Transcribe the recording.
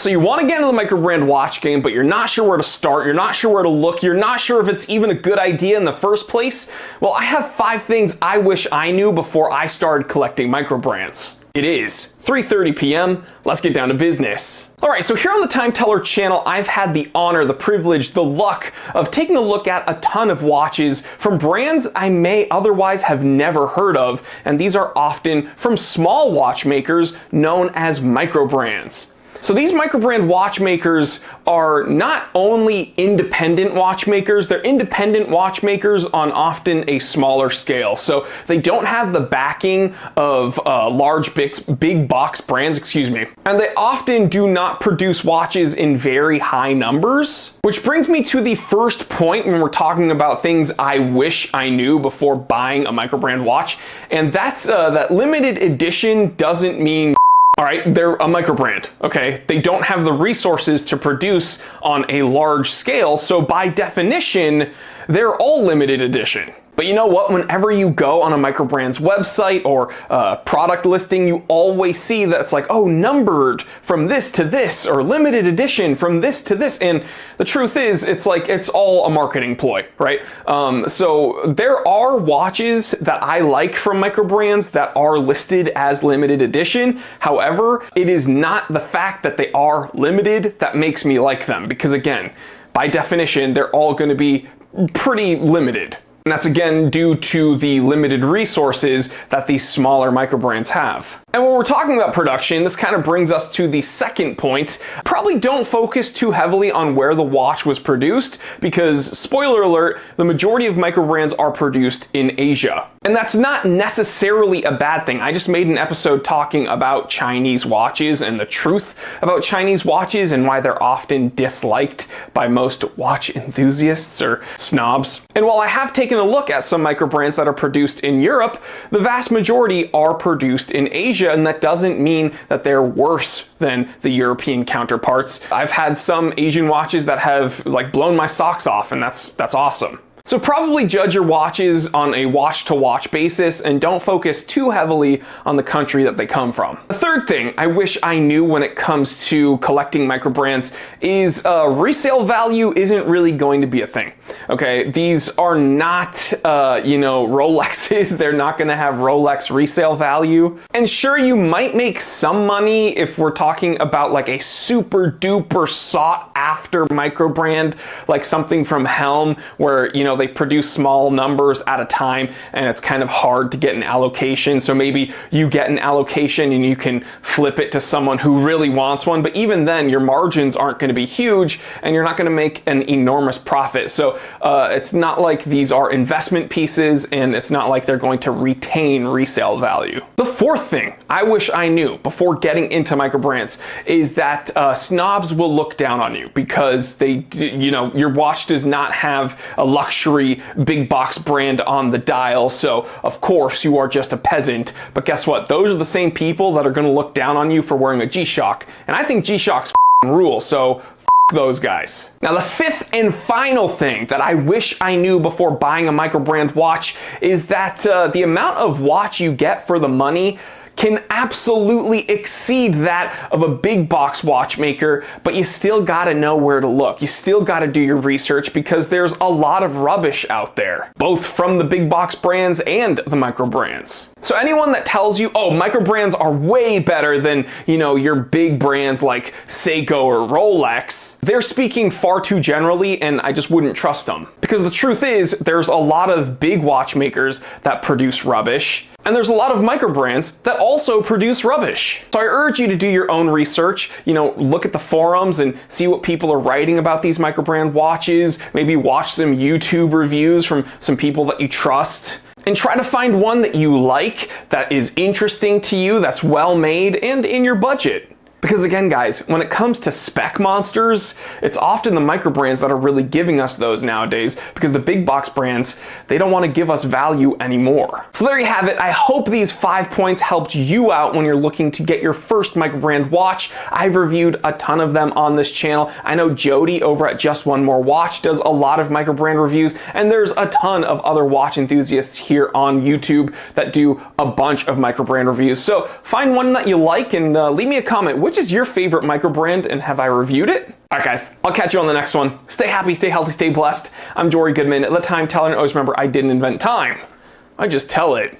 So you want to get into the microbrand watch game, but you're not sure where to start, you're not sure where to look, you're not sure if it's even a good idea in the first place? Well, I have 5 things I wish I knew before I started collecting microbrands. It is 3:30 p.m. Let's get down to business. All right, so here on the Time Teller channel, I've had the honor, the privilege, the luck of taking a look at a ton of watches from brands I may otherwise have never heard of, and these are often from small watchmakers known as microbrands. So these microbrand watchmakers are not only independent watchmakers, they're independent watchmakers on often a smaller scale. So they don't have the backing of large big box brands, and they often do not produce watches in very high numbers. Which brings me to the first point when we're talking about things I wish I knew before buying a microbrand watch, and that's that limited edition doesn't mean all right, they're a microbrand, okay? They don't have the resources to produce on a large scale, so by definition, they're all limited edition. But you know what? Whenever you go on a microbrand's website or product listing, you always see that it's like, oh, numbered from this to this, or limited edition from this to this. And the truth is, it's like, it's all a marketing ploy, right? So there are watches that I like from microbrands that are listed as limited edition. However, it is not the fact that they are limited that makes me like them. Because again, by definition, they're all going to be pretty limited. And that's again due to the limited resources that these smaller microbrands have. And when we're talking about production, this kind of brings us to the second point. Probably don't focus too heavily on where the watch was produced, because spoiler alert, the majority of microbrands are produced in Asia. And that's not necessarily a bad thing. I just made an episode talking about Chinese watches and the truth about Chinese watches and why they're often disliked by most watch enthusiasts or snobs. And while I have taken a look at some microbrands that are produced in Europe, the vast majority are produced in Asia, and that doesn't mean that they're worse than the European counterparts. I've had some Asian watches that have like blown my socks off, and that's awesome. So probably judge your watches on a watch-to-watch basis and don't focus too heavily on the country that they come from. The third thing I wish I knew when it comes to collecting microbrands is resale value isn't really going to be a thing. Okay, these are not, Rolexes. They're not going to have Rolex resale value. And sure, you might make some money if we're talking about like a super duper sought after microbrand, like something from Helm, where, they produce small numbers at a time and it's kind of hard to get an allocation. So maybe you get an allocation and you can flip it to someone who really wants one. But even then, your margins aren't going to be huge and you're not going to make an enormous profit. So it's not like these are investment pieces, and it's not like they're going to retain resale value. The fourth thing I wish I knew before getting into microbrands is that snobs will look down on you because your watch does not have a luxury big box brand on the dial. So of course you are just a peasant. But guess what? Those are the same people that are going to look down on you for wearing a G-Shock. And I think G-Shocks rule. So those guys. Now, the fifth and final thing that I wish I knew before buying a microbrand watch is that the amount of watch you get for the money can absolutely exceed that of a big box watchmaker, but you still gotta know where to look. You still gotta do your research because there's a lot of rubbish out there, both from the big box brands and the micro brands. So anyone that tells you, oh, micro brands are way better than, your big brands like Seiko or Rolex, they're speaking far too generally, and I just wouldn't trust them. Because the truth is, there's a lot of big watchmakers that produce rubbish, and there's a lot of microbrands that also produce rubbish. So I urge you to do your own research, look at the forums and see what people are writing about these microbrand watches, maybe watch some YouTube reviews from some people that you trust, and try to find one that you like, that is interesting to you, that's well made, and in your budget. Because again, guys, when it comes to spec monsters, it's often the micro brands that are really giving us those nowadays, because the big box brands, they don't want to give us value anymore. So there you have it. I hope these 5 points helped you out when you're looking to get your first micro brand watch. I've reviewed a ton of them on this channel. I know Jody over at Just One More Watch does a lot of micro brand reviews, and there's a ton of other watch enthusiasts here on YouTube that do a bunch of micro brand reviews. So find one that you like and leave me a comment. Which which is your favorite microbrand and have I reviewed it? All right, guys, I'll catch you on the next one. Stay happy, stay healthy, stay blessed. I'm Jory Goodman. Let time tell, and always remember, I didn't invent time. I just tell it.